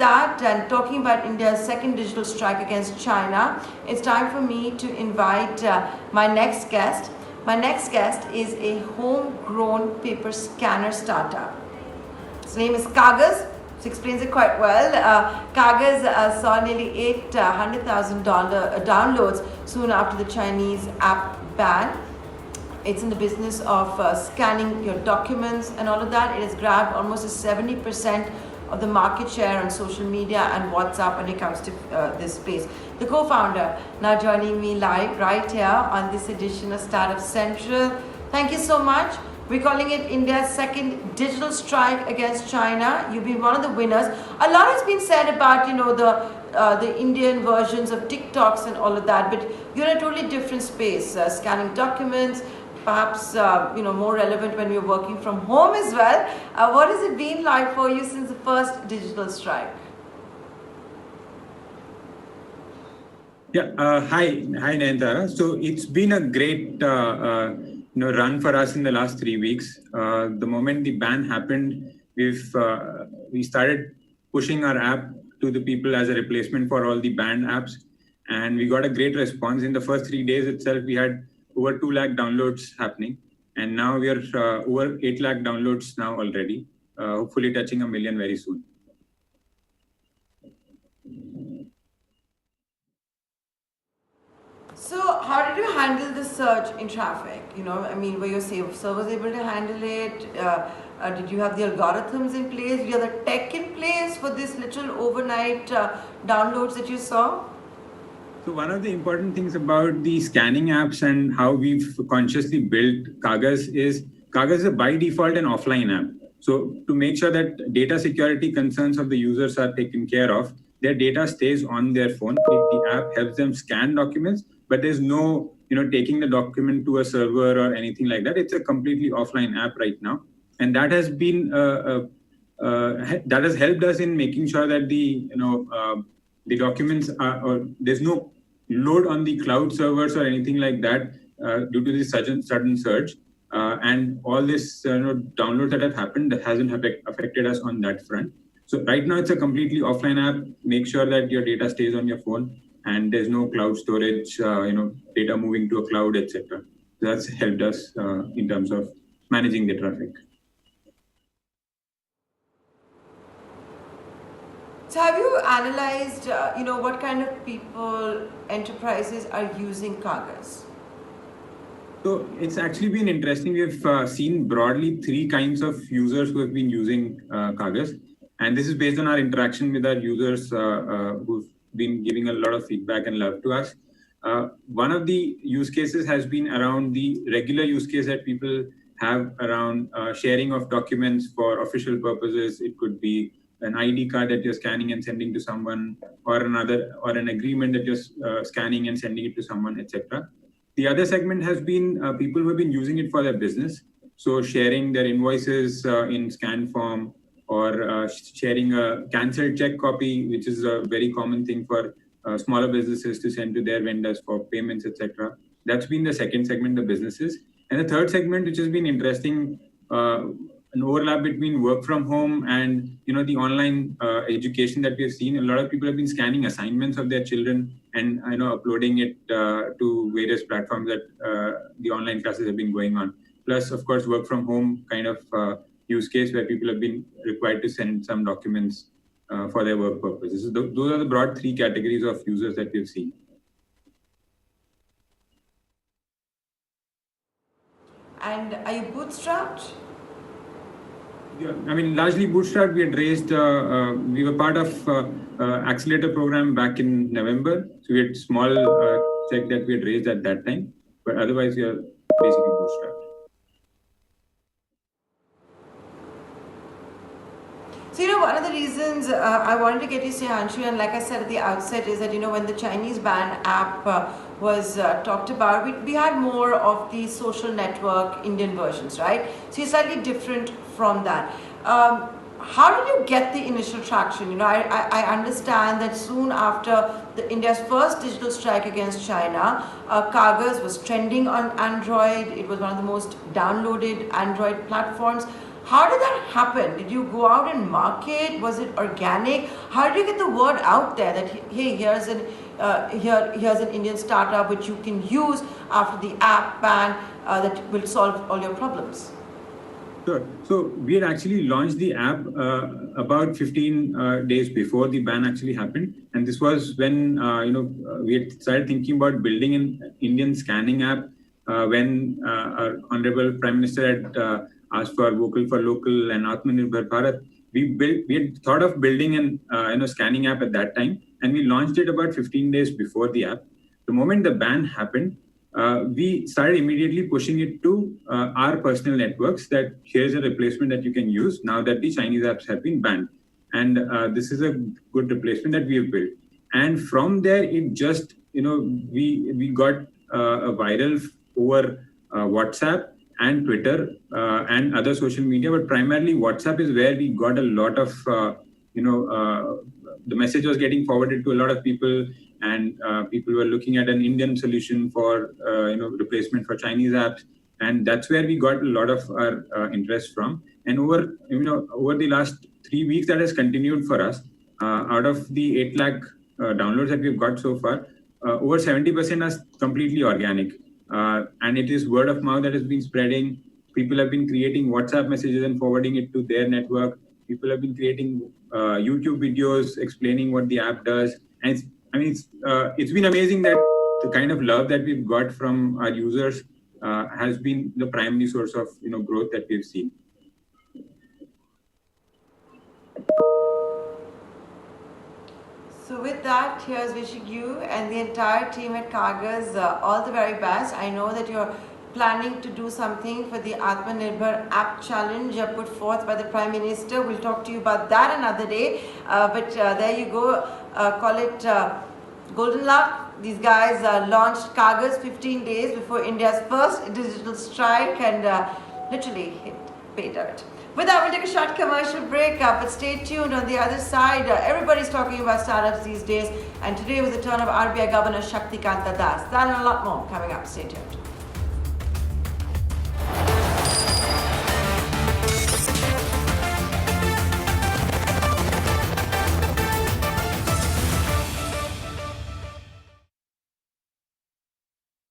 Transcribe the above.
that, and talking about India's second digital strike against China, it's time for me to invite my next guest. My next guest is a homegrown paper scanner startup. His name is Kagaaz. This explains it quite well. Kagaaz saw nearly $800,000 downloads soon after the Chinese app ban. It's in the business of scanning your documents and all of that. It has grabbed almost a 70% of the market share on social media and WhatsApp when it comes to this space. The co-founder now joining me live right here on this edition of Startup Central. Thank you so much. We're calling it India's second digital strike against China. You've been one of the winners. A lot has been said about, the Indian versions of TikToks and all of that, but you're in a totally different space, scanning documents, perhaps more relevant when you're working from home as well. What has it been like for you since the first digital strike? Yeah, hi Nayantara. So it's been a great run for us in the last 3 weeks. The moment the ban happened, we started pushing our app to the people as a replacement for all the banned apps, and we got a great response. In the first 3 days itself, we had over 2 lakh downloads happening, and now we are over 8 lakh downloads now already, hopefully touching 1 million very soon. So how did you handle the surge in traffic? Were your servers able to handle it? Did you have the algorithms in place? Did you have the tech in place for this little overnight downloads that you saw? So one of the important things about the scanning apps and how we've consciously built Kagaaz is by default an offline app. So to make sure that data security concerns of the users are taken care of, their data stays on their phone. The app helps them scan documents, but there's no taking the document to a server or anything like that. It's a completely offline app right now, and that has been that has helped us in making sure that the documents or there's no load on the cloud servers or anything like that due to this sudden surge, and all this downloads that have happened that hasn't affected us on that front. So right now it's a completely offline app. Make sure that your data stays on your phone and there's no cloud storage, data moving to a cloud, etc. That's helped us in terms of managing the traffic. So have you analyzed, what kind of people, enterprises are using Kagaaz? So it's actually been interesting. We've seen broadly 3 kinds of users who have been using Kagaaz. And this is based on our interaction with our users who've been giving a lot of feedback and love to us. One of the use cases has been around the regular use case that people have around sharing of documents for official purposes. It could be an ID card that you're scanning and sending to someone, or an agreement that you're scanning and sending it to someone, etc. The other segment has been people who have been using it for their business. So sharing their invoices in scanned form, or sharing a cancelled check copy, which is a very common thing for smaller businesses to send to their vendors for payments, etc. That's been the second segment, the businesses. And the third segment, which has been interesting, an overlap between work from home and the online education that we've seen. A lot of people have been scanning assignments of their children and uploading it to various platforms that the online classes have been going on. Plus, of course, work from home kind of use case where people have been required to send some documents for their work purposes. So those are the broad 3 categories of users that we've seen. And are you bootstrapped? Yeah, largely bootstrapped. We had raised, we were part of accelerator program back in November. So we had small check that we had raised at that time, but otherwise we are basically bootstrapped. So, one of the reasons I wanted to get you to say, Anshu, and like I said at the outset, is that, when the Chinese ban app was talked about, we had more of the social network Indian versions, right? So you're slightly different from that. How did you get the initial traction? I understand that soon after India's first digital strike against China, Kagaaz was trending on Android. It was one of the most downloaded Android platforms. How did that happen? Did you go out and market? Was it organic? How did you get the word out there that hey, here's an Indian startup which you can use after the app ban that will solve all your problems? Sure. So we had actually launched the app about 15 days before the ban actually happened, and this was when we had started thinking about building an Indian scanning app when our honorable Prime Minister had asked for vocal for local and Atmanirbhar Bharat. We had thought of building an scanning app at that time, and we launched it about 15 days before the app. The moment the ban happened, we started immediately pushing it to our personal networks that here's a replacement that you can use now that the Chinese apps have been banned. And this is a good replacement that we have built. And from there, it just, we got a viral over WhatsApp and Twitter and other social media, but primarily WhatsApp is where we got a lot of, the message was getting forwarded to a lot of people, and people were looking at an Indian solution for replacement for Chinese apps, and that's where we got a lot of our interest from. And over the last 3 weeks, that has continued for us. Out of the 8 lakh downloads that we've got so far, over 70% are completely organic, and it is word of mouth that has been spreading. People have been creating WhatsApp messages and forwarding it to their network. People have been creating YouTube videos explaining what the app does, and it's been amazing that the kind of love that we've got from our users has been the primary source of growth that we've seen. So with that, here's wishing you and the entire team at Kagaaz all the very best. I know that you're planning to do something for the Atmanirbhar app challenge put forth by the Prime Minister. We'll talk to you about that another day. But there you go. Call it golden luck. These guys launched Kagaaz 15 days before India's first digital strike and literally hit pay dirt. With that, we'll take a short commercial break, but stay tuned. On the other side, everybody's talking about startups these days, and today was the turn of RBI Governor Shaktikant Das. That and a lot more coming up. Stay tuned.